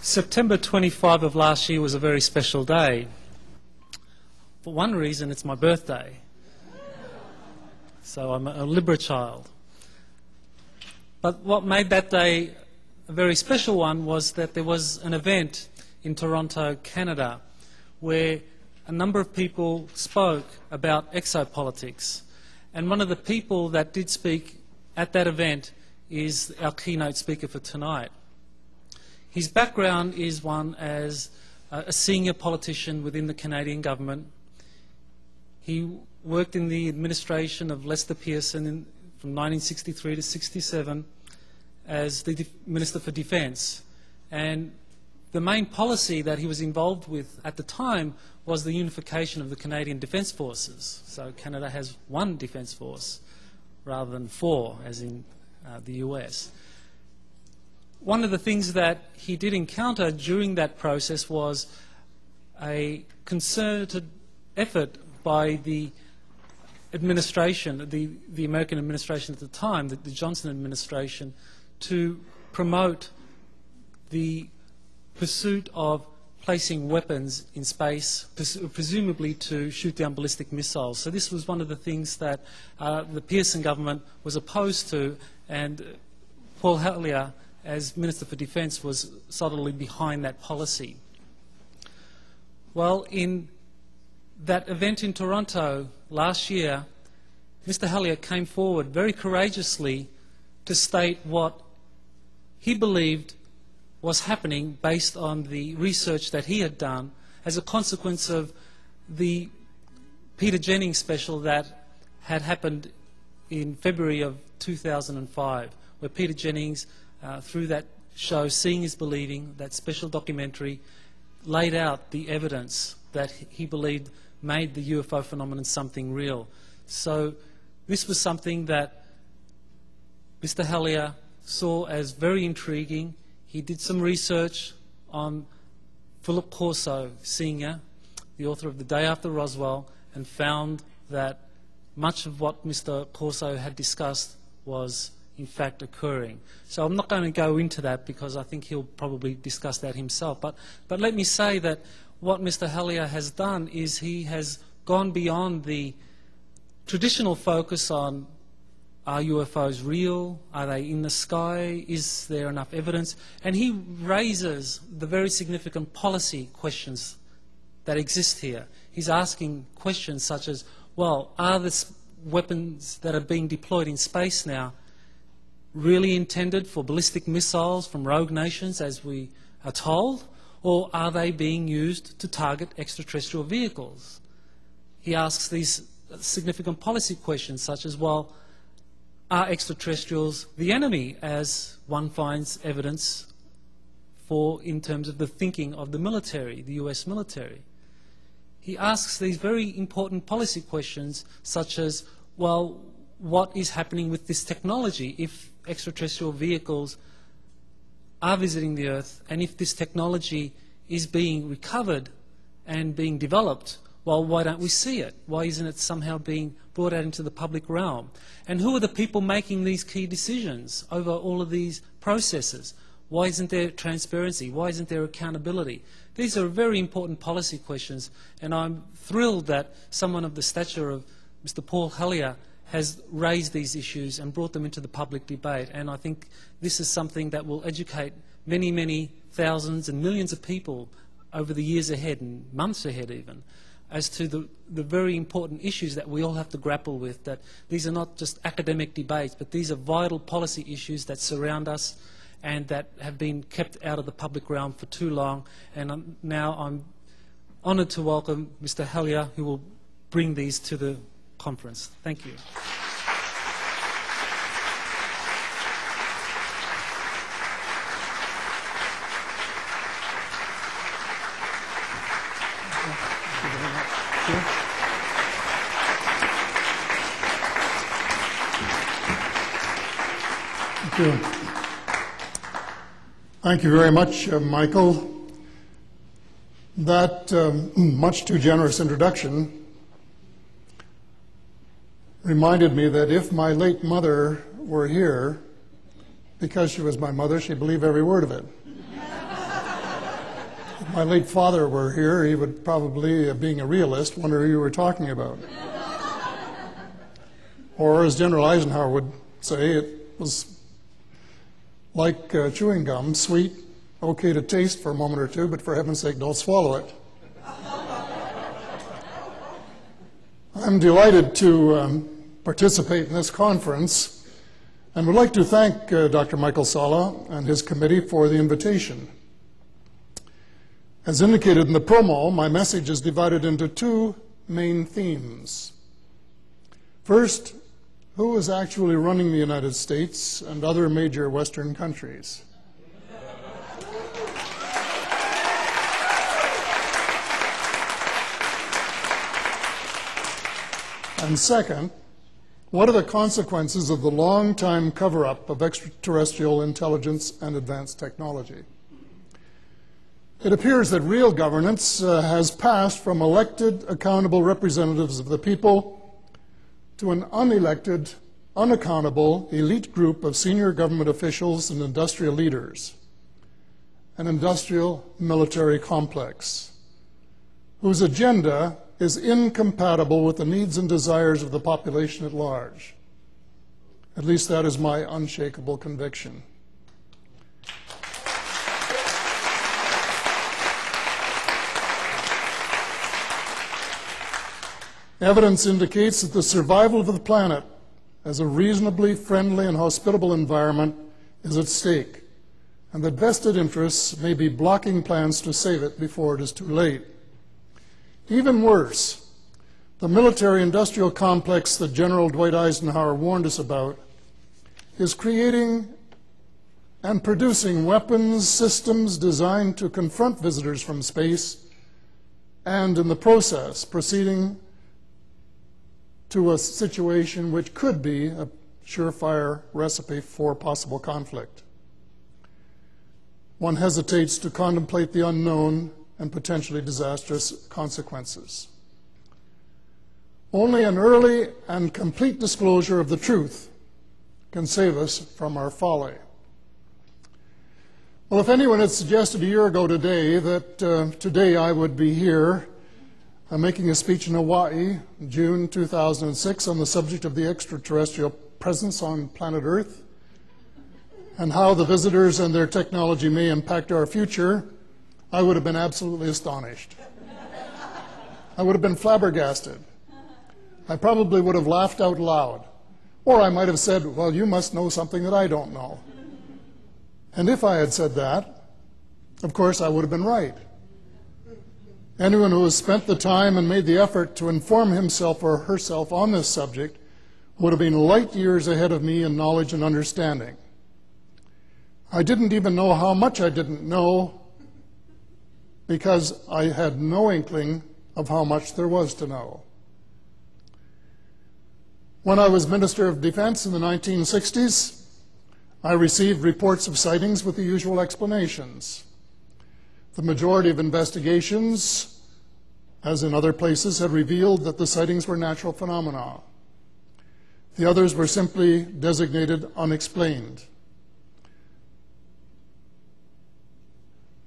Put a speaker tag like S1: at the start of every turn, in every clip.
S1: September 25 of last year was a very special day. For one reason, it's my birthday. So I'm a Libra child. But what made that day a very special one was that there was an event in Toronto, Canada, where a number of people spoke about exopolitics. And one of the people that did speak at that event is our keynote speaker for tonight. His background is one as a senior politician within the Canadian government. He worked in the administration of Lester Pearson from 1963 to 67 as the Minister for Defence. And the main policy that he was involved with at the time was the unification of the Canadian Defence Forces. So Canada has one Defence Force rather than four, as in the US. One of the things that he did encounter during that process was a concerted effort by the administration, the American administration at the time, the Johnson administration, to promote the pursuit of placing weapons in space, presumably to shoot down ballistic missiles. So this was one of the things that the Pearson government was opposed to, and Paul Hellyer, as Minister for Defence, was solidly behind that policy. Well, in that event in Toronto last year, Mr. Hellyer came forward very courageously to state what he believed was happening based on the research that he had done as a consequence of the Peter Jennings special that had happened in February of 2005, where Peter Jennings, through that show, Seeing is Believing, that special documentary, laid out the evidence that he believed made the UFO phenomenon something real. So this was something that Mr. Hellyer saw as very intriguing. He did some research on Philip Corso Sr., the author of The Day After Roswell, and found that much of what Mr. Corso had discussed was in fact occurring. So I'm not going to go into that because I think he'll probably discuss that himself. But let me say that what Mr. Hellyer has done is he has gone beyond the traditional focus on, are UFOs real? Are they in the sky? Is there enough evidence? And he raises the very significant policy questions that exist here. He's asking questions such as, well, are the weapons that are being deployed in space now really intended for ballistic missiles from rogue nations, as we are told, or are they being used to target extraterrestrial vehicles? He asks these significant policy questions such as, well, are extraterrestrials the enemy, as one finds evidence for in terms of the thinking of the military, the US military? He asks these very important policy questions such as, well, what is happening with this technology if extraterrestrial vehicles are visiting the Earth, and if this technology is being recovered and being developed, well, why don't we see it? Why isn't it somehow being brought out into the public realm? And who are the people making these key decisions over all of these processes? Why isn't there transparency? Why isn't there accountability? These are very important policy questions, and I'm thrilled that someone of the stature of Mr. Paul Hellyer has raised these issues and brought them into the public debate. And I think this is something that will educate many, many thousands and millions of people over the years ahead and months ahead even, as to the very important issues that we all have to grapple with, that these are not just academic debates, but these are vital policy issues that surround us and that have been kept out of the public realm for too long. And now I'm honoured to welcome Mr. Hellyer, who will bring these to the conference. Thank you.
S2: Thank you. Thank you very much, Michael. That much too generous introduction reminded me that if my late mother were here, because she was my mother, she'd believe every word of it. If my late father were here, he would probably, being a realist, wonder who you were talking about. Or, as General Eisenhower would say, it was like chewing gum, sweet, okay to taste for a moment or two, but for heaven's sake, don't swallow it. I'm delighted to participate in this conference and would like to thank Dr. Michael Sala and his committee for the invitation. As indicated in the promo, my message is divided into two main themes. First, who is actually running the United States and other major Western countries? And second, what are the consequences of the long-time cover-up of extraterrestrial intelligence and advanced technology? It appears that real governance has passed from elected, accountable representatives of the people to an unelected, unaccountable elite group of senior government officials and industrial leaders, an industrial military complex, whose agenda is incompatible with the needs and desires of the population at large. At least that is my unshakable conviction. Evidence indicates that the survival of the planet as a reasonably friendly and hospitable environment is at stake, and that vested interests may be blocking plans to save it before it is too late. Even worse, the military-industrial complex that General Dwight Eisenhower warned us about is creating and producing weapons systems designed to confront visitors from space, and in the process proceeding to a situation which could be a surefire recipe for possible conflict. One hesitates to contemplate the unknown and potentially disastrous consequences. Only an early and complete disclosure of the truth can save us from our folly. Well, if anyone had suggested a year ago today that today I would be here making a speech in Hawaii, June 2006, on the subject of the extraterrestrial presence on planet Earth and how the visitors and their technology may impact our future, I would have been absolutely astonished. I would have been flabbergasted. I probably would have laughed out loud. Or I might have said, well, you must know something that I don't know. And if I had said that, of course, I would have been right. Anyone who has spent the time and made the effort to inform himself or herself on this subject would have been light years ahead of me in knowledge and understanding. I didn't even know how much I didn't know because I had no inkling of how much there was to know. When I was Minister of Defense in the 1960s, I received reports of sightings with the usual explanations. The majority of investigations, as in other places, had revealed that the sightings were natural phenomena. The others were simply designated unexplained.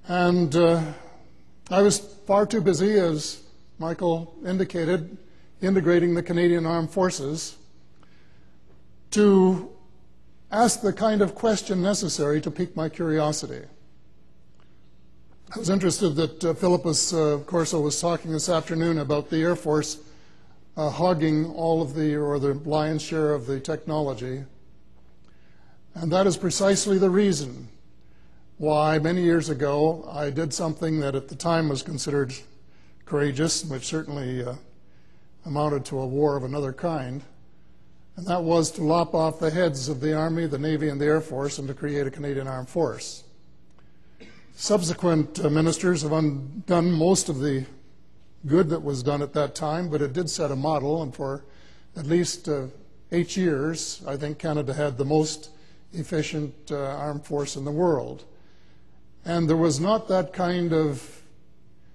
S2: And I was far too busy, as Michael indicated, integrating the Canadian Armed Forces to ask the kind of question necessary to pique my curiosity. I was interested that Philippus Corso was talking this afternoon about the Air Force hogging all of the lion's share of the technology. And that is precisely the reason why many years ago I did something that at the time was considered courageous, which certainly amounted to a war of another kind. And that was to lop off the heads of the Army, the Navy, and the Air Force and to create a Canadian Armed Force. Subsequent ministers have undone most of the good that was done at that time, but it did set a model, and for at least 8 years, I think Canada had the most efficient armed force in the world. And there was not that kind of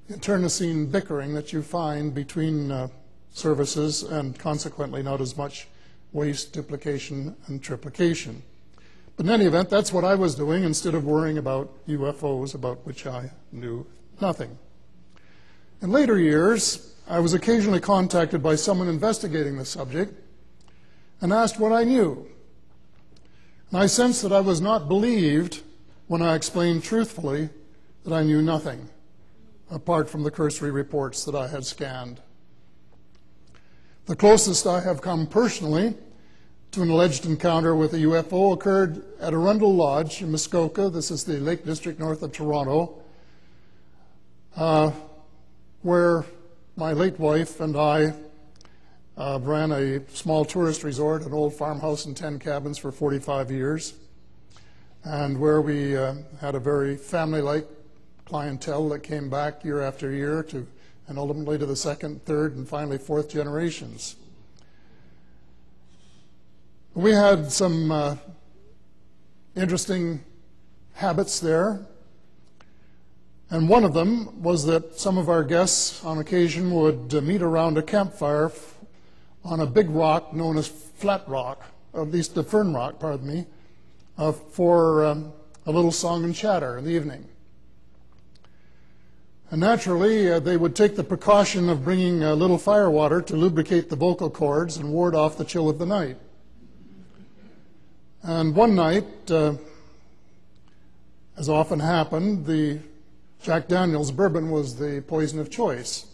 S2: internecine bickering that you find between services, and consequently not as much waste, duplication, and triplication. But in any event, that's what I was doing instead of worrying about UFOs, about which I knew nothing. In later years, I was occasionally contacted by someone investigating the subject and asked what I knew. And I sensed that I was not believed when I explained truthfully that I knew nothing, apart from the cursory reports that I had scanned. The closest I have come personally to an alleged encounter with a UFO occurred at Arundel Lodge in Muskoka. This is the Lake District north of Toronto, where my late wife and I ran a small tourist resort, an old farmhouse and 10 cabins for 45 years, and where we had a very family-like clientele that came back year after year and ultimately to the second, third, and finally fourth generations. We had some interesting habits there, and one of them was that some of our guests on occasion would meet around a campfire on a big rock known as Flat Rock, or at least the Fern Rock, pardon me, for a little song and chatter in the evening. And naturally, they would take the precaution of bringing a little fire water to lubricate the vocal cords and ward off the chill of the night. And one night, as often happened, the Jack Daniel's bourbon was the poison of choice.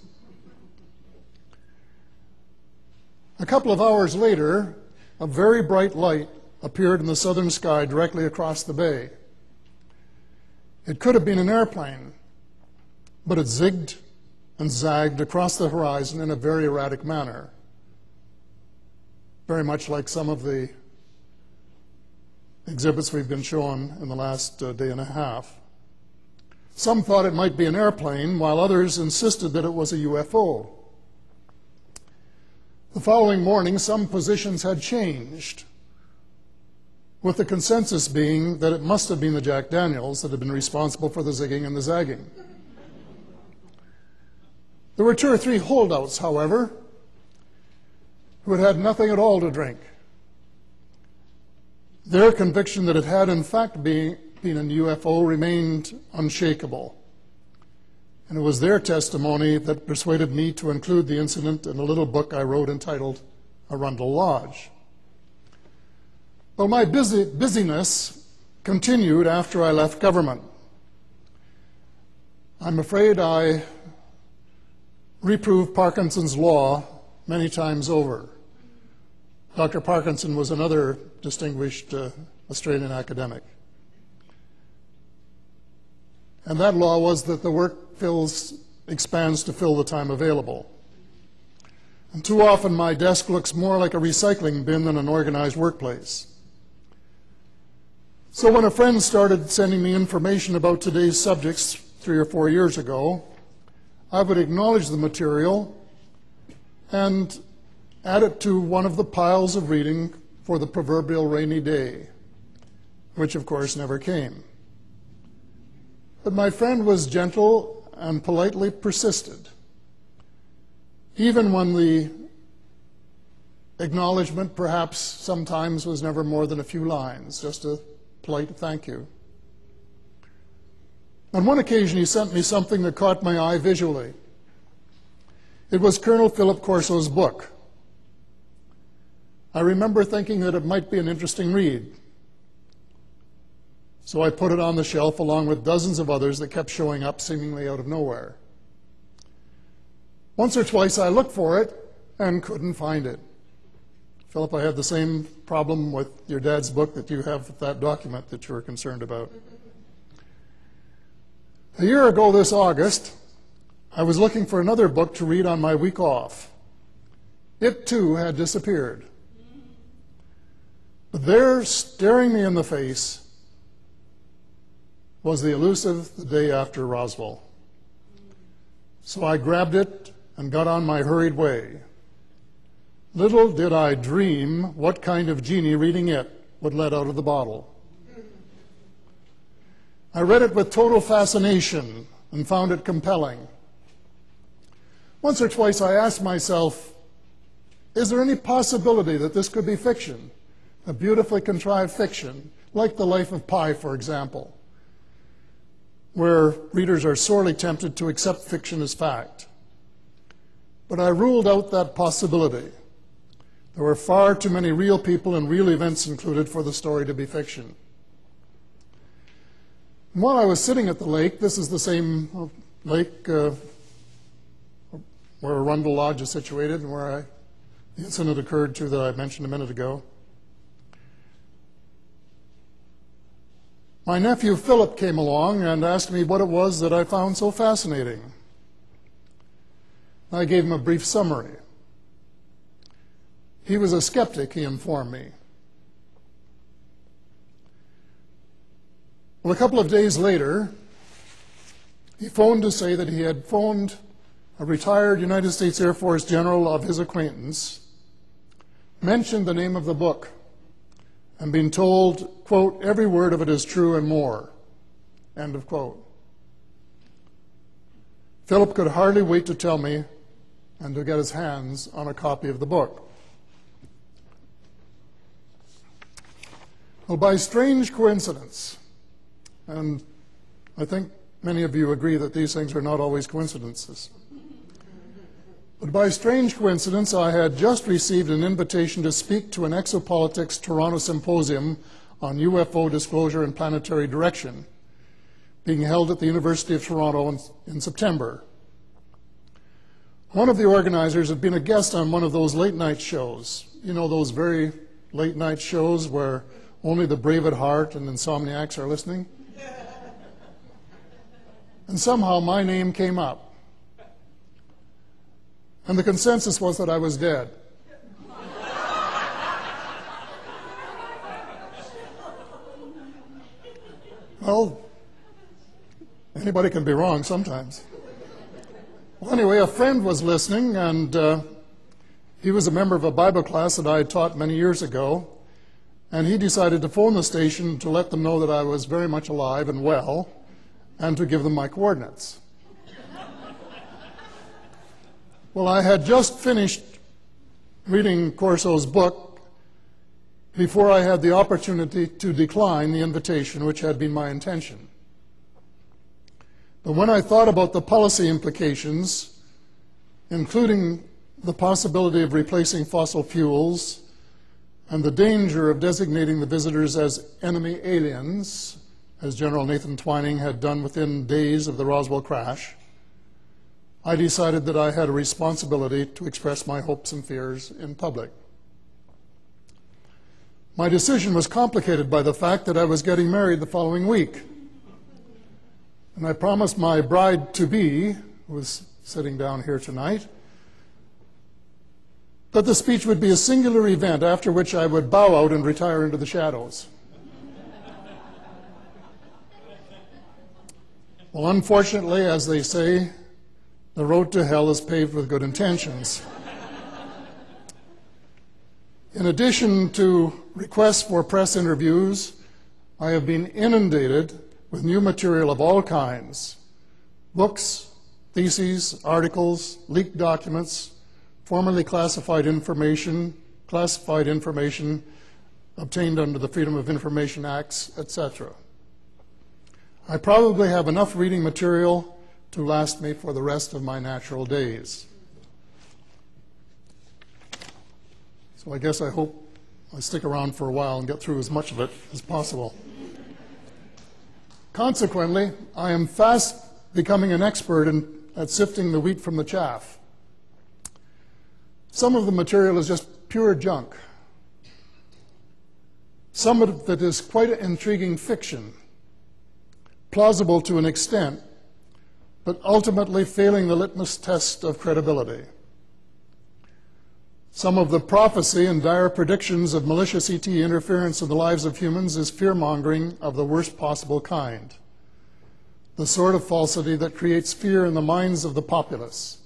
S2: A couple of hours later, a very bright light appeared in the southern sky directly across the bay. It could have been an airplane, but it zigged and zagged across the horizon in a very erratic manner, very much like some of the exhibits we've been shown in the last day and a half. Some thought it might be an airplane, while others insisted that it was a UFO. The following morning, some positions had changed, with the consensus being that it must have been the Jack Daniels that had been responsible for the zigging and the zagging. There were 2 or 3 holdouts, however, who had had nothing at all to drink. Their conviction that it had in fact been a UFO remained unshakable. And it was their testimony that persuaded me to include the incident in a little book I wrote entitled Arundel Lodge. Well, my busyness continued after I left government. I'm afraid I reproved Parkinson's law many times over. Dr. Parkinson was another distinguished Australian academic. And that law was that the work expands to fill the time available. And too often my desk looks more like a recycling bin than an organized workplace. So when a friend started sending me information about today's subjects 3 or 4 years ago, I would acknowledge the material and add it to one of the piles of reading for the proverbial rainy day, which of course never came. But my friend was gentle and politely persisted, even when the acknowledgement perhaps sometimes was never more than a few lines, just a polite thank you. On one occasion, he sent me something that caught my eye visually. It was Colonel Philip Corso's book. I remember thinking that it might be an interesting read. So I put it on the shelf along with dozens of others that kept showing up seemingly out of nowhere. Once or twice I looked for it and couldn't find it. Philip, I had the same problem with your dad's book that you have with that document that you were concerned about. A year ago this August, I was looking for another book to read on my week off. It too had disappeared. But there, staring me in the face, was the elusive The Day After Roswell. So I grabbed it and got on my hurried way. Little did I dream what kind of genie reading it would let out of the bottle. I read it with total fascination and found it compelling. Once or twice I asked myself, is there any possibility that this could be fiction, a beautifully contrived fiction, like The Life of Pi, for example? where readers are sorely tempted to accept fiction as fact. But I ruled out that possibility. There were far too many real people and real events included for the story to be fiction. And while I was sitting at the lake, this is the same lake where Arundel Lodge is situated and where the incident occurred to that I mentioned a minute ago. My nephew Philip came along and asked me what it was that I found so fascinating. I gave him a brief summary. He was a skeptic, he informed me. Well, a couple of days later, he phoned to say that he had phoned a retired United States Air Force general of his acquaintance, mentioned the name of the book, and been told, quote, every word of it is true and more, end of quote. Philip could hardly wait to tell me and to get his hands on a copy of the book. Well, by strange coincidence, and I think many of you agree that these things are not always coincidences, but by strange coincidence, I had just received an invitation to speak to an Exopolitics Toronto Symposium on UFO disclosure and planetary direction, being held at the University of Toronto in September. One of the organizers had been a guest on one of those late-night shows. You know, those very late-night shows where only the brave at heart and insomniacs are listening? And somehow my name came up. And the consensus was that I was dead. Well, anybody can be wrong sometimes. Well, anyway, a friend was listening, and he was a member of a Bible class that I had taught many years ago, and he decided to phone the station to let them know that I was very much alive and well, and to give them my coordinates. Well, I had just finished reading Corso's book before I had the opportunity to decline the invitation, which had been my intention. But when I thought about the policy implications, including the possibility of replacing fossil fuels and the danger of designating the visitors as enemy aliens, as General Nathan Twining had done within days of the Roswell crash, I decided that I had a responsibility to express my hopes and fears in public. My decision was complicated by the fact that I was getting married the following week. And I promised my bride-to-be, who was sitting down here tonight, that the speech would be a singular event after which I would bow out and retire into the shadows. Well, unfortunately, as they say, the road to hell is paved with good intentions. In addition to requests for press interviews, I have been inundated with new material of all kinds: books, theses, articles, leaked documents, formerly classified information obtained under the Freedom of Information Acts, etc. I probably have enough reading material to last me for the rest of my natural days. So I guess I hope I stick around for a while and get through as much of it as possible. Consequently, I am fast becoming an expert at sifting the wheat from the chaff. Some of the material is just pure junk. Some of it is quite intriguing fiction, plausible to an extent, but ultimately failing the litmus test of credibility. Some of the prophecy and dire predictions of malicious ET interference in the lives of humans is fear-mongering of the worst possible kind, the sort of falsity that creates fear in the minds of the populace.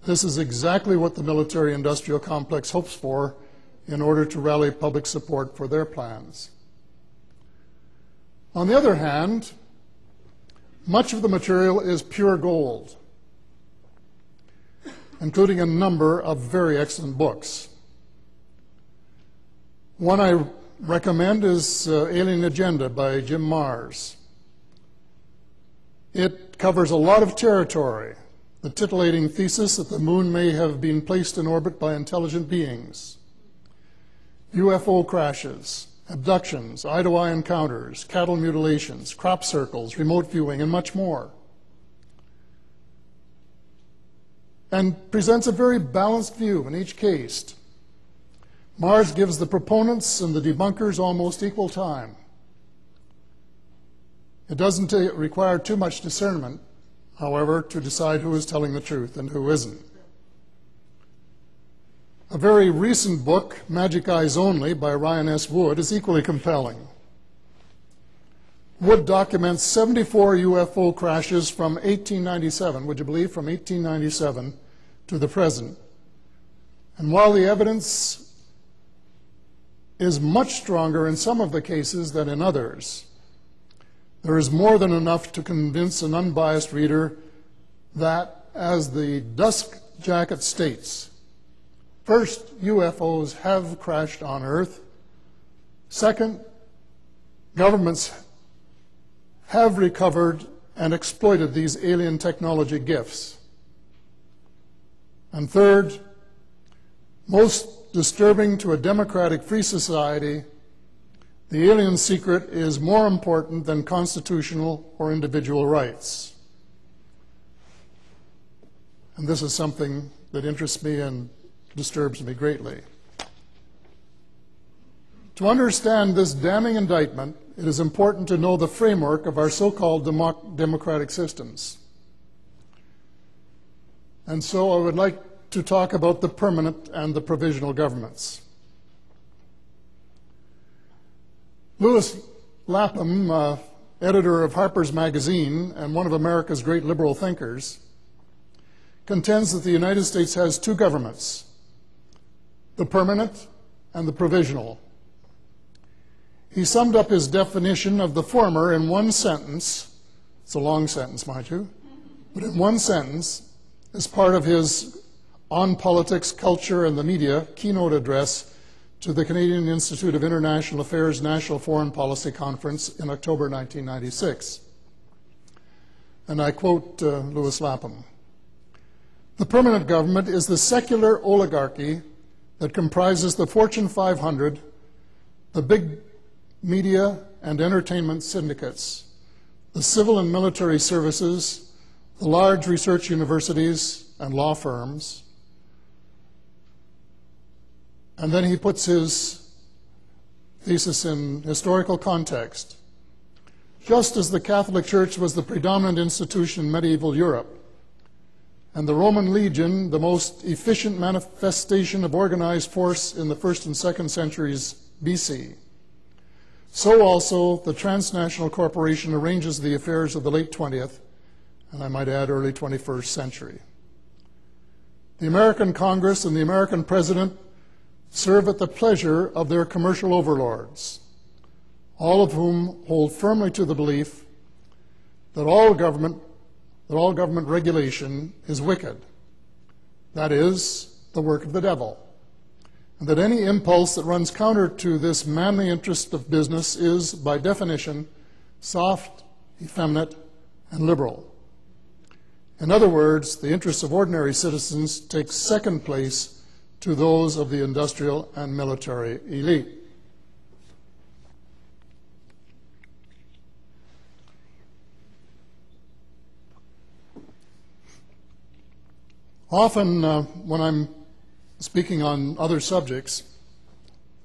S2: This is exactly what the military-industrial complex hopes for in order to rally public support for their plans. On the other hand, much of the material is pure gold, including a number of very excellent books. One I recommend is Alien Agenda by Jim Marrs. It covers a lot of territory. The titillating thesis that the moon may have been placed in orbit by intelligent beings, UFO crashes, abductions, eye-to-eye encounters, cattle mutilations, crop circles, remote viewing, and much more. And presents a very balanced view in each case. Mars gives the proponents and the debunkers almost equal time. It doesn't require too much discernment, however, to decide who is telling the truth and who isn't. A very recent book, Magic Eyes Only, by Ryan S. Wood, is equally compelling. Wood documents 74 UFO crashes from 1897, would you believe, from 1897 to the present. And while the evidence is much stronger in some of the cases than in others, there is more than enough to convince an unbiased reader that, as the Dust Jacket states, first, UFOs have crashed on Earth. Second, governments have recovered and exploited these alien technology gifts. And third, most disturbing to a democratic free society, the alien secret is more important than constitutional or individual rights. And this is something that interests me and disturbs me greatly. To understand this damning indictment, it is important to know the framework of our so-called democratic systems. And so I would like to talk about the permanent and the provisional governments. Lewis Lapham, editor of Harper's Magazine and one of America's great liberal thinkers, contends that the United States has two governments, the permanent and the provisional. He summed up his definition of the former in one sentence. It's a long sentence, mind you, but in one sentence, as part of his On Politics, Culture, and the Media keynote address to the Canadian Institute of International Affairs National Foreign Policy Conference in October 1996. And I quote Lewis Lapham, "The permanent government is the secular oligarchy that comprises the Fortune 500, the big media and entertainment syndicates, the civil and military services, the large research universities and law firms." And then he puts his thesis in historical context. Just as the Catholic Church was the predominant institution in medieval Europe, and the Roman legion the most efficient manifestation of organized force in the 1st and 2nd centuries BC, so also the transnational corporation arranges the affairs of the late 20th, and I might add early 21st century. The American Congress and the American President serve at the pleasure of their commercial overlords, all of whom hold firmly to the belief that all government regulation is wicked, that is, the work of the devil, and that any impulse that runs counter to this manly interest of business is, by definition, soft, effeminate, and liberal. In other words, the interests of ordinary citizens take second place to those of the industrial and military elite. Often, when I'm speaking on other subjects,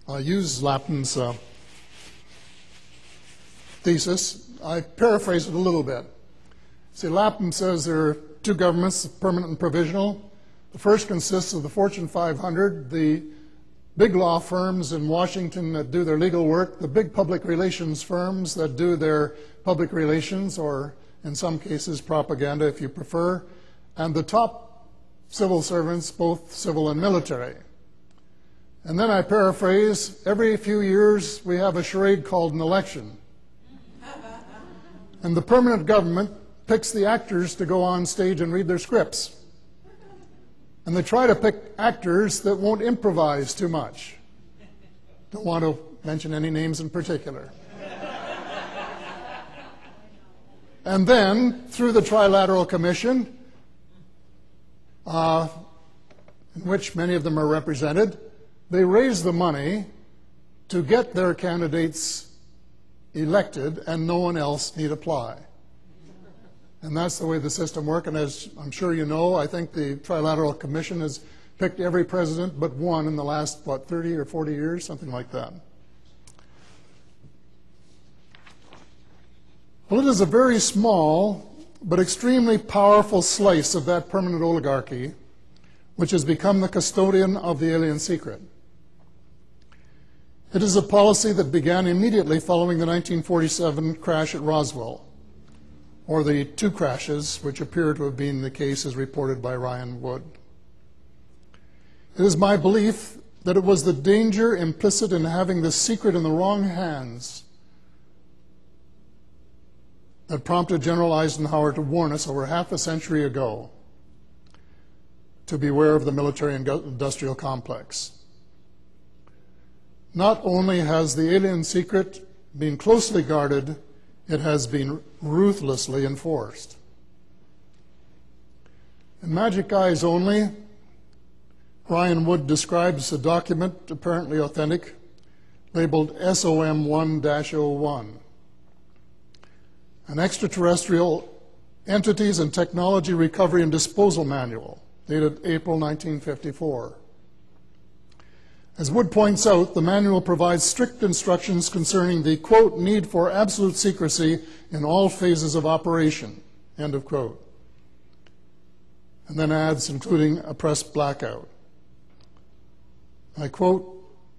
S2: I use Lapham's thesis. I paraphrase it a little bit. See, Lapham says there are two governments, permanent and provisional. The first consists of the Fortune 500, the big law firms in Washington that do their legal work, the big public relations firms that do their public relations, or in some cases propaganda if you prefer, and the top civil servants, both civil and military. And then I paraphrase, every few years we have a charade called an election. And the permanent government picks the actors to go on stage and read their scripts. And they try to pick actors that won't improvise too much. Don't want to mention any names in particular. And then, through the Trilateral Commission, in which many of them are represented, they raise the money to get their candidates elected, and no one else need apply. And that's the way the system works. And as I'm sure you know, I think the Trilateral Commission has picked every president but one in the last, 30 or 40 years, something like that. Well, it is a very small but extremely powerful slice of that permanent oligarchy which has become the custodian of the alien secret. It is a policy that began immediately following the 1947 crash at Roswell, or the two crashes which appear to have been the case as reported by Ryan Wood. It is my belief that it was the danger implicit in having the secret in the wrong hands that prompted General Eisenhower to warn us over half a century ago to beware of the military-industrial complex. Not only has the alien secret been closely guarded, it has been ruthlessly enforced. In Magic Eyes Only, Ryan Wood describes a document, apparently authentic, labeled SOM-1-01, an extraterrestrial entities and technology recovery and disposal manual, dated April 1954. As Wood points out, the manual provides strict instructions concerning the, quote, need for absolute secrecy in all phases of operation, end of quote. And then adds, including a press blackout. I quote,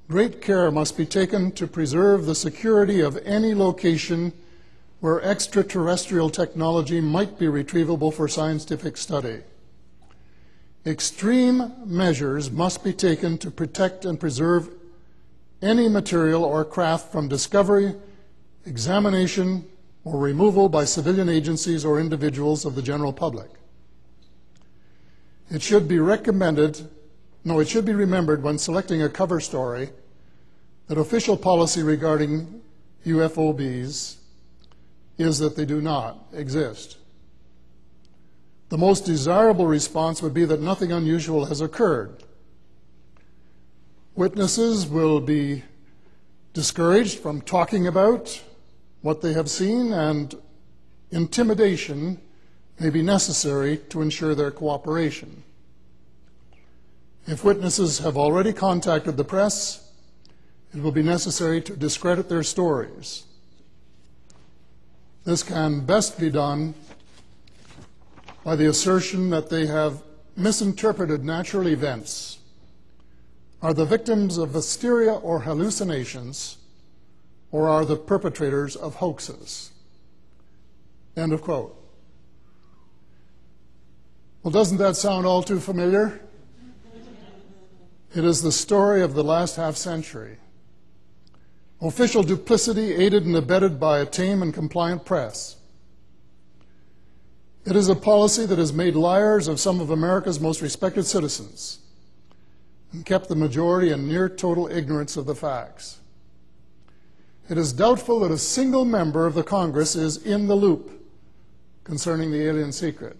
S2: great care must be taken to preserve the security of any location where extraterrestrial technology might be retrievable for scientific study. Extreme measures must be taken to protect and preserve any material or craft from discovery, examination, or removal by civilian agencies or individuals of the general public. It should be remembered when selecting a cover story that official policy regarding UFOs is that they do not exist. The most desirable response would be that nothing unusual has occurred. Witnesses will be discouraged from talking about what they have seen, and intimidation may be necessary to ensure their cooperation. If witnesses have already contacted the press, it will be necessary to discredit their stories. This can best be done by the assertion that they have misinterpreted natural events, are the victims of hysteria or hallucinations, or are the perpetrators of hoaxes. End of quote. Well, doesn't that sound all too familiar? It is the story of the last half-century. Official duplicity aided and abetted by a tame and compliant press. It is a policy that has made liars of some of America's most respected citizens and kept the majority in near total ignorance of the facts. It is doubtful that a single member of the Congress is in the loop concerning the alien secret.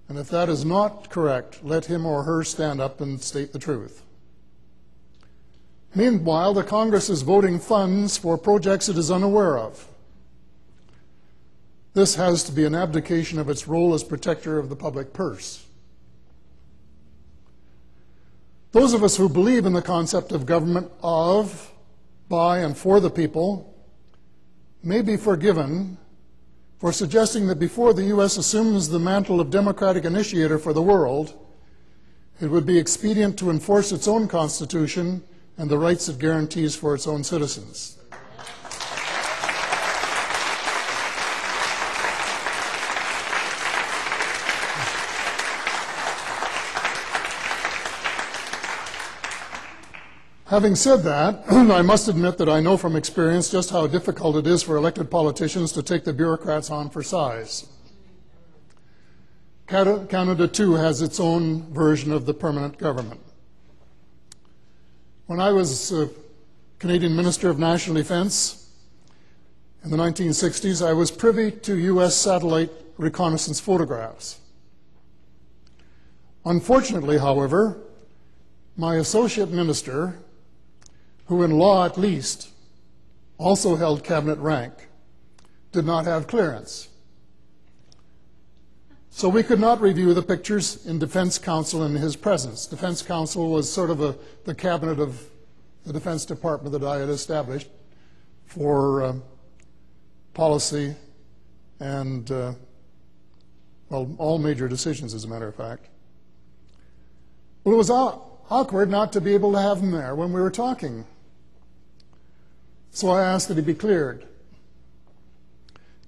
S2: And if that is not correct, let him or her stand up and state the truth. Meanwhile, the Congress is voting funds for projects it is unaware of. This has to be an abdication of its role as protector of the public purse. Those of us who believe in the concept of government of, by, and for the people may be forgiven for suggesting that before the U.S. assumes the mantle of democratic initiator for the world, it would be expedient to enforce its own constitution and the rights it guarantees for its own citizens. Having said that, I must admit that I know from experience just how difficult it is for elected politicians to take the bureaucrats on for size. Canada, too, has its own version of the permanent government. When I was Canadian Minister of National Defence, In the 1960s, I was privy to U.S. satellite reconnaissance photographs. Unfortunately, however, my associate minister, who in law at least also held cabinet rank, did not have clearance. So we could not review the pictures in Defense Council in his presence. Defense Council was sort of the cabinet of the Defense Department that I had established for policy and, well, all major decisions, as a matter of fact. Well, it was awkward not to be able to have him there when we were talking. So I asked that he be cleared.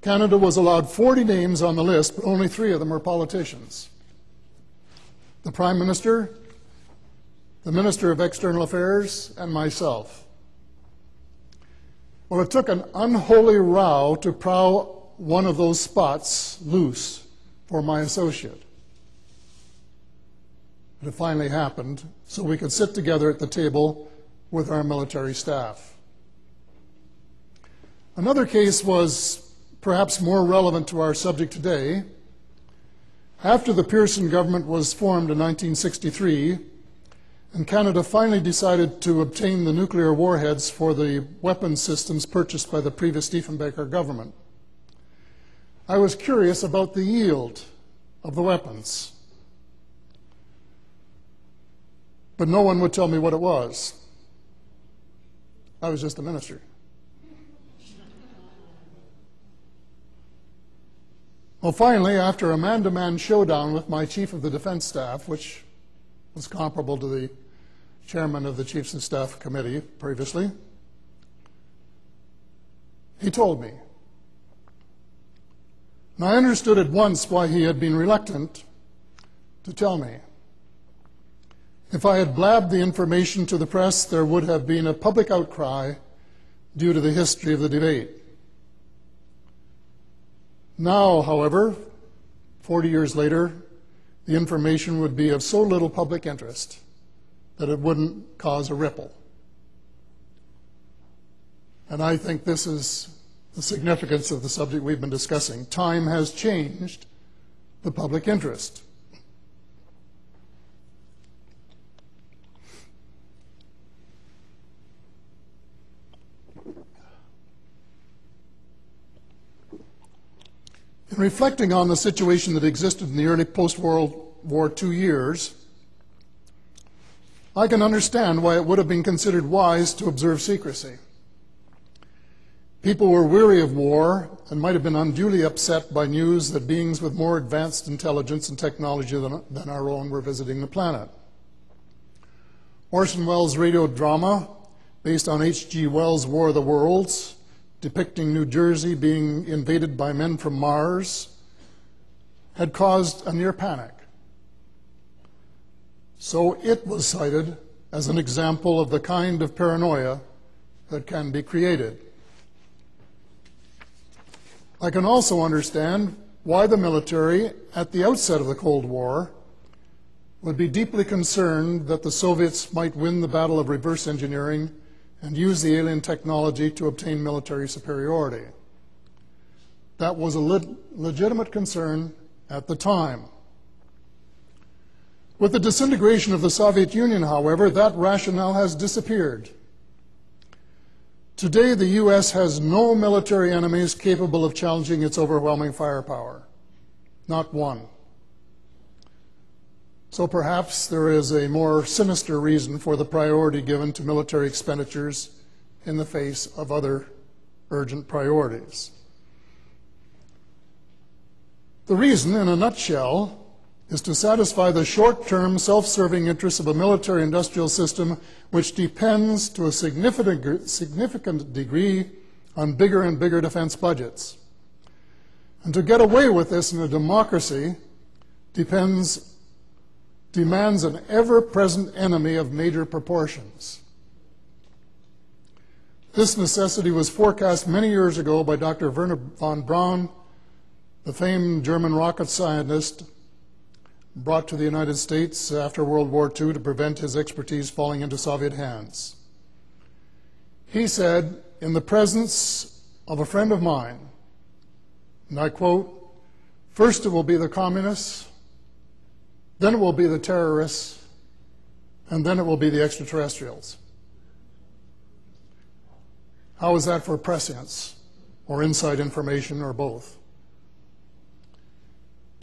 S2: Canada was allowed 40 names on the list, but only 3 of them were politicians. The Prime Minister, the Minister of External Affairs, and myself. Well, it took an unholy row to prow one of those spots loose for my associate. But it finally happened, so we could sit together at the table with our military staff. Another case was perhaps more relevant to our subject today. After the Pearson government was formed in 1963, and Canada finally decided to obtain the nuclear warheads for the weapons systems purchased by the previous Diefenbaker government, I was curious about the yield of the weapons. But no one would tell me what it was. I was just a minister. Well, finally, after a man-to-man showdown with my chief of the defense staff, which was comparable to the chairman of the Chiefs of Staff Committee previously, he told me. And I understood at once why he had been reluctant to tell me. If I had blabbed the information to the press, there would have been a public outcry due to the history of the debate. Now, however, 40 years later, the information would be of so little public interest that it wouldn't cause a ripple. And I think this is the significance of the subject we've been discussing. Time has changed the public interest. In reflecting on the situation that existed in the early post-World War II years, I can understand why it would have been considered wise to observe secrecy. People were weary of war and might have been unduly upset by news that beings with more advanced intelligence and technology than our own were visiting the planet. Orson Welles' radio drama, based on H.G. Wells' War of the Worlds, depicting New Jersey being invaded by men from Mars, had caused a near panic. So it was cited as an example of the kind of paranoia that can be created. I can also understand why the military, at the outset of the Cold War, would be deeply concerned that the Soviets might win the battle of reverse engineering and use the alien technology to obtain military superiority. That was a legitimate concern at the time. With the disintegration of the Soviet Union, however, that rationale has disappeared. Today, the U.S. has no military enemies capable of challenging its overwhelming firepower. Not one. So perhaps there is a more sinister reason for the priority given to military expenditures in the face of other urgent priorities. The reason, in a nutshell, is to satisfy the short-term, self-serving interests of a military-industrial system which depends to a significant degree on bigger and bigger defense budgets. And to get away with this in a democracy demands an ever-present enemy of major proportions. This necessity was forecast many years ago by Dr. Werner von Braun, the famed German rocket scientist brought to the United States after World War II to prevent his expertise falling into Soviet hands. He said, in the presence of a friend of mine, and I quote, "First it will be the communists, then it will be the terrorists, and then it will be the extraterrestrials." How is that for prescience, or inside information, or both?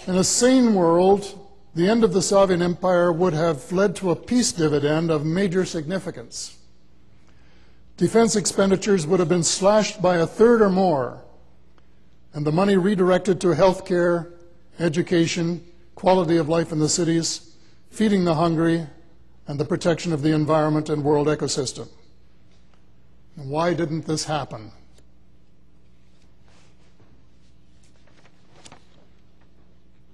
S2: In a sane world, the end of the Soviet Empire would have led to a peace dividend of major significance. Defense expenditures would have been slashed by a third or more, and the money redirected to health care, education, quality of life in the cities, feeding the hungry, and the protection of the environment and world ecosystem. And why didn't this happen?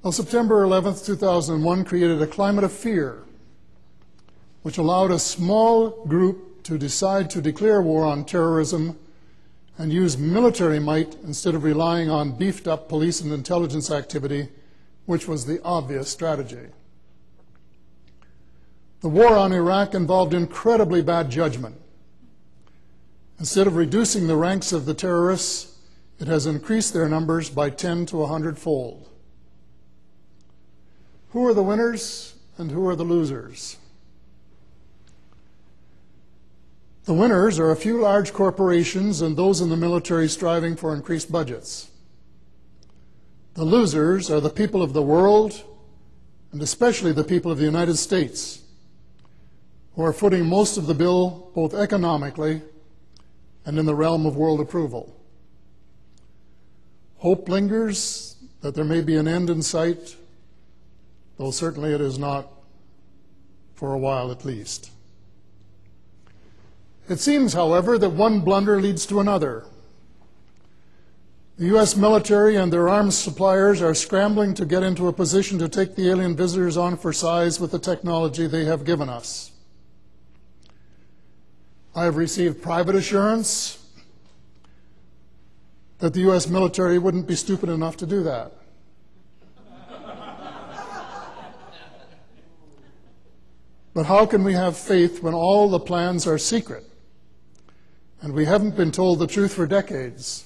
S2: Well, September 11th, 2001 created a climate of fear, which allowed a small group to decide to declare war on terrorism and use military might instead of relying on beefed-up police and intelligence activity, which was the obvious strategy. The war on Iraq involved incredibly bad judgment. Instead of reducing the ranks of the terrorists, it has increased their numbers by 10 to 100-fold. Who are the winners and who are the losers? The winners are a few large corporations and those in the military striving for increased budgets. The losers are the people of the world, and especially the people of the United States, who are footing most of the bill both economically and in the realm of world approval. Hope lingers that there may be an end in sight, though certainly it is not for a while at least. It seems, however, that one blunder leads to another. The U.S. military and their arms suppliers are scrambling to get into a position to take the alien visitors on for size with the technology they have given us. I have received private assurance that the U.S. military wouldn't be stupid enough to do that. But how can we have faith when all the plans are secret and we haven't been told the truth for decades?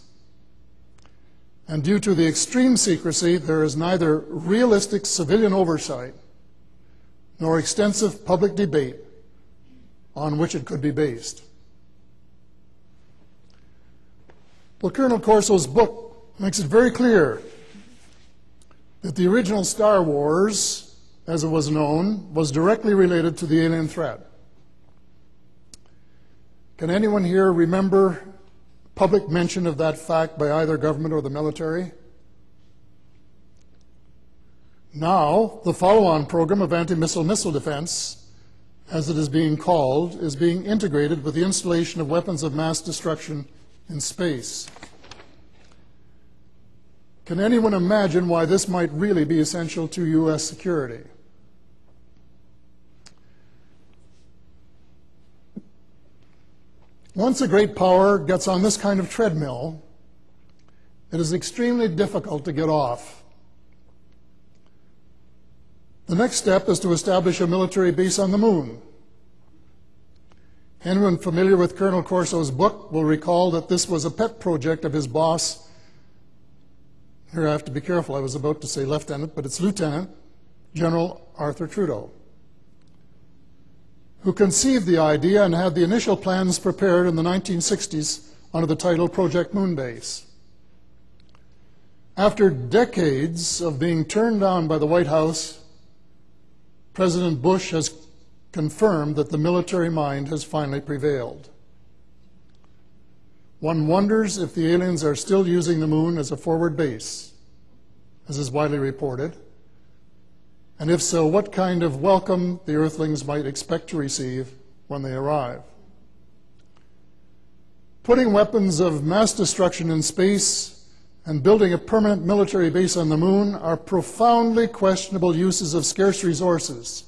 S2: And due to the extreme secrecy, there is neither realistic civilian oversight nor extensive public debate on which it could be based. Well, Colonel Corso's book makes it very clear that the original Star Wars, as it was known, was directly related to the alien threat. Can anyone here remember public mention of that fact by either government or the military? Now, the follow-on program of anti-missile missile defense, as it is being called, is being integrated with the installation of weapons of mass destruction in space. Can anyone imagine why this might really be essential to U.S. security? Once a great power gets on this kind of treadmill, it is extremely difficult to get off. The next step is to establish a military base on the moon. Anyone familiar with Colonel Corso's book will recall that this was a pet project of his boss. Here I have to be careful, I was about to say lieutenant, but it's Lieutenant General Arthur Trudeau, who conceived the idea and had the initial plans prepared in the 1960s under the title Project Moonbase. After decades of being turned down by the White House, President Bush has confirmed that the military mind has finally prevailed. One wonders if the aliens are still using the moon as a forward base, as is widely reported, and if so, what kind of welcome the Earthlings might expect to receive when they arrive. Putting weapons of mass destruction in space and building a permanent military base on the moon are profoundly questionable uses of scarce resources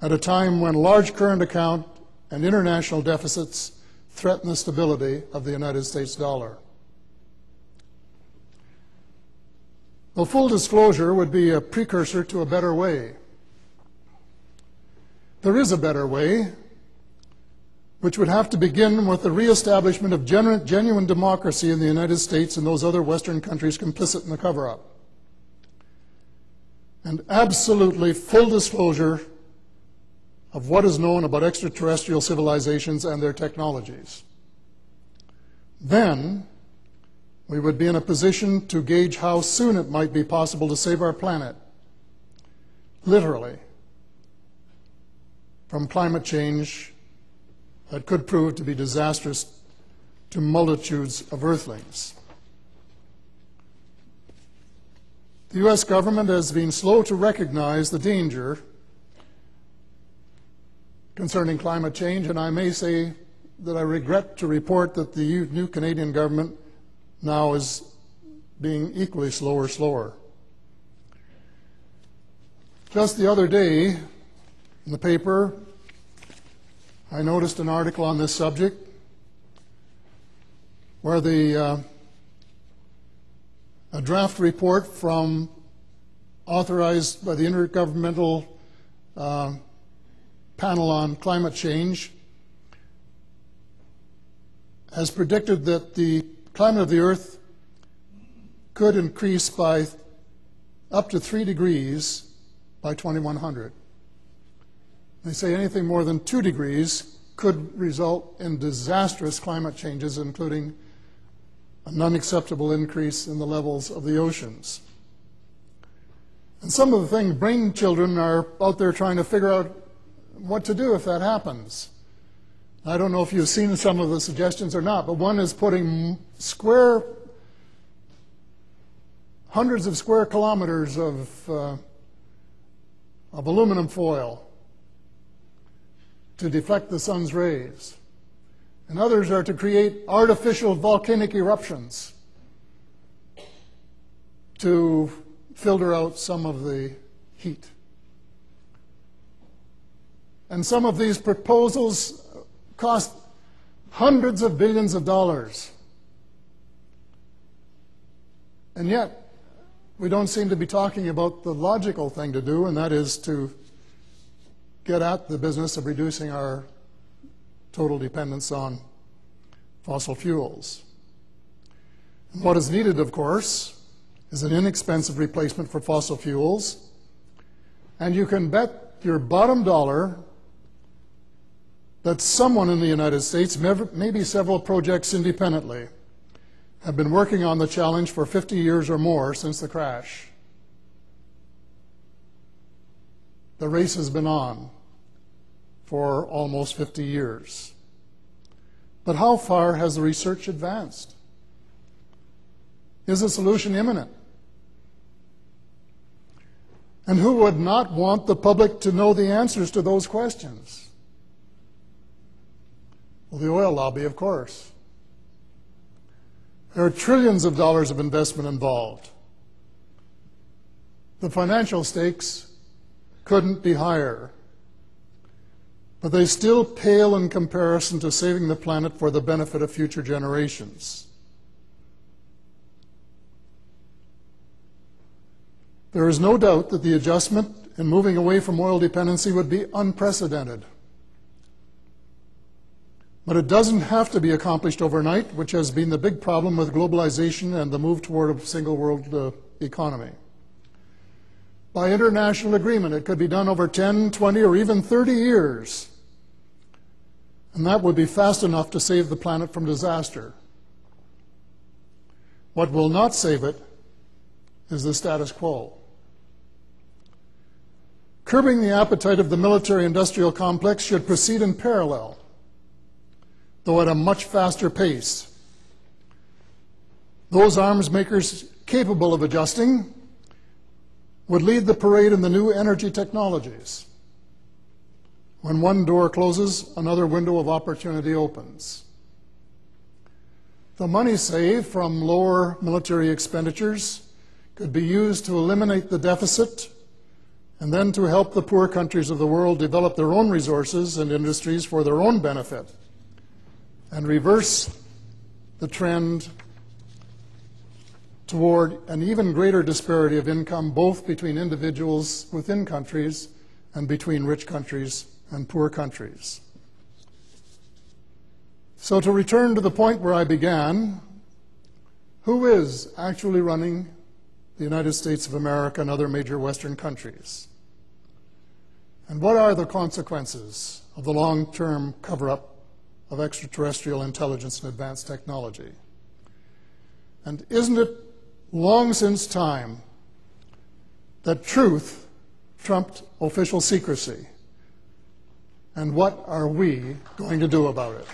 S2: at a time when large current account and international deficits threaten the stability of the United States dollar. Well, full disclosure would be a precursor to a better way. There is a better way, which would have to begin with the reestablishment of genuine democracy in the United States and those other Western countries complicit in the cover-up. And absolutely full disclosure of what is known about extraterrestrial civilizations and their technologies. Then we would be in a position to gauge how soon it might be possible to save our planet, literally, from climate change that could prove to be disastrous to multitudes of Earthlings. The U.S. government has been slow to recognize the danger concerning climate change, and I may say that I regret to report that the new Canadian government now is being equally slower. Just the other day, in the paper, I noticed an article on this subject where a draft report authorized by the Intergovernmental Panel on Climate Change has predicted that the climate of the Earth could increase by up to 3 degrees by 2100. They say anything more than 2 degrees could result in disastrous climate changes, including an unacceptable increase in the levels of the oceans. And some of the things brain children are out there trying to figure out what to do if that happens. I don't know if you've seen some of the suggestions or not, but one is putting hundreds of square kilometers of aluminum foil to deflect the sun's rays. And others are to create artificial volcanic eruptions to filter out some of the heat. And some of these proposals cost hundreds of billions of dollars. And yet, we don't seem to be talking about the logical thing to do, and that is to get at the business of reducing our total dependence on fossil fuels. And what is needed, of course, is an inexpensive replacement for fossil fuels. And you can bet your bottom dollar that someone in the United States, maybe several projects independently, have been working on the challenge for 50 years or more since the crash. The race has been on for almost 50 years. But how far has the research advanced? Is a solution imminent? And who would not want the public to know the answers to those questions? Well, the oil lobby, of course. There are trillions of dollars of investment involved. The financial stakes couldn't be higher, but they still pale in comparison to saving the planet for the benefit of future generations. There is no doubt that the adjustment in moving away from oil dependency would be unprecedented. But it doesn't have to be accomplished overnight, which has been the big problem with globalization and the move toward a single world economy. By international agreement, it could be done over 10, 20, or even 30 years. And that would be fast enough to save the planet from disaster. What will not save it is the status quo. Curbing the appetite of the military-industrial complex should proceed in parallel, though at a much faster pace. Those arms makers capable of adjusting would lead the parade in the new energy technologies. When one door closes, another window of opportunity opens. The money saved from lower military expenditures could be used to eliminate the deficit and then to help the poor countries of the world develop their own resources and industries for their own benefit, and reverse the trend toward an even greater disparity of income, both between individuals within countries and between rich countries and poor countries. So to return to the point where I began, who is actually running the United States of America and other major Western countries? And what are the consequences of the long-term cover-up of extraterrestrial intelligence and advanced technology? And isn't it long since time that truth trumped official secrecy? And what are we going to do about it?